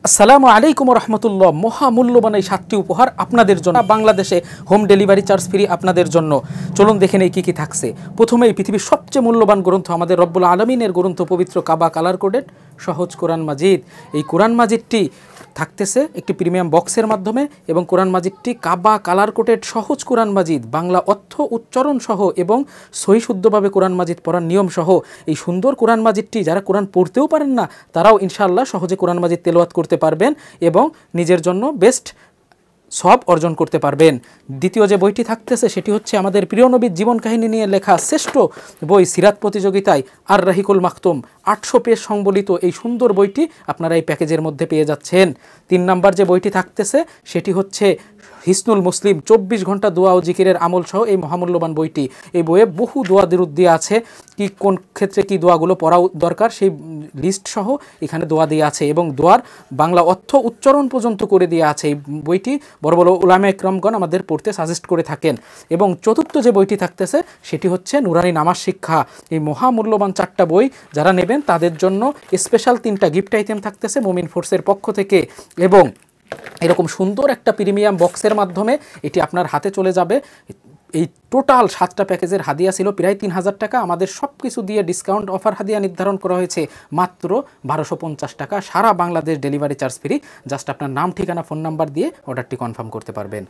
আসসালামু আলাইকুম রহমতুল্লাহ। মহামূল্যবান এই 7টি উপহার আপনাদের জন্য, বাংলাদেশে হোম ডেলিভারি চার্জ ফ্রি আপনাদের জন্য। চলুন দেখে নেই কী কী থাকছে। প্রথমে এই পৃথিবীর সবচেয়ে মূল্যবান গ্রন্থ, আমাদের রব্বুল আলমিনের গ্রন্থ পবিত্র কাবা কালার কোডেড সহজ কোরআন মাজিদ। এই কোরআন মাজিদটি থাকতেছে একটি প্রিমিয়াম বক্সের মাধ্যমে, এবং কোরআন মাজিদটি কাবা কালার কোডেড সহজ কোরআন মাজিদ, বাংলা অর্থ উচ্চারণ সহ এবং সহি শুদ্ধভাবে কোরআন মাজিদ পড়ার নিয়ম সহ। এই সুন্দর কোরআন মাজিদটি যারা কোরআন পড়তেও পারেন না, তারাও ইনশাআল্লাহ সহজে কোরআন মাজিদ তেলাওয়াত করতে পারবেন এবং নিজের জন্য বেস্ট সওয়াব অর্জন করতে পারবেন। দ্বিতীয় যে বইটি থাকতেছে সেটি হচ্ছে আমাদের প্রিয় নবীর জীবন কাহিনী নিয়ে লেখা শ্রেষ্ঠ বই সিরাত প্রতিযোগিতায় আর রাহিকুল মাকতুম 800 পেজ সংবলিত এই সুন্দর বইটি আপনারা এই প্যাকেজের মধ্যে পেয়ে যাচ্ছেন। 3 নাম্বার যে বইটি থাকতেছে সেটি হচ্ছে হিসনুল মুসলিম 24 ঘন্টা দোয়া ও জিকিরের আমল সহ এই মহামূল্যবান বইটি। এই বইয়ে বহু দোয়া দরুদ দেওয়া আছে, কি কোন ক্ষেত্রে কি দোয়াগুলো পড়া দরকার সেই লিস্ট সহ এখানে দোয়া দেওয়া আছে, এবং দোয়ার বাংলা অর্থ উচ্চারণ পর্যন্ত করে দেওয়া আছে। এই বইটি বড় বড় উলামা ইকরামগণ আমাদের পড়তে সাজেস্ট করে থাকেন। এবং চতুর্থ যে বইটি থাকতেছে সেটি হচ্ছে নুরানি নামাজ শিক্ষা। এই মহামূল্যবান 4টা বই যারা নেবেন তাদের জন্য স্পেশাল 3টা গিফট আইটেম থাকতেছে মুমিন ফোর্সের পক্ষ থেকে, এবং এরকম সুন্দর একটা প্রিমিয়াম বক্সের মাধ্যমে এটি আপনার হাতে চলে যাবে। এই টোটাল 7টা প্যাকেজের হাদিয়া ছিল প্রায় 3000 টাকা। আমাদের সব কিছু দিয়ে ডিসকাউন্ট অফার হাদিয়া নির্ধারণ করা হয়েছে মাত্র 1250 টাকা। সারা Bangladesh delivery charge free. Just আপনার নাম, ঠিকানা, ফোন নাম্বার দিয়ে অর্ডারটি কনফার্ম করতে পারবেন।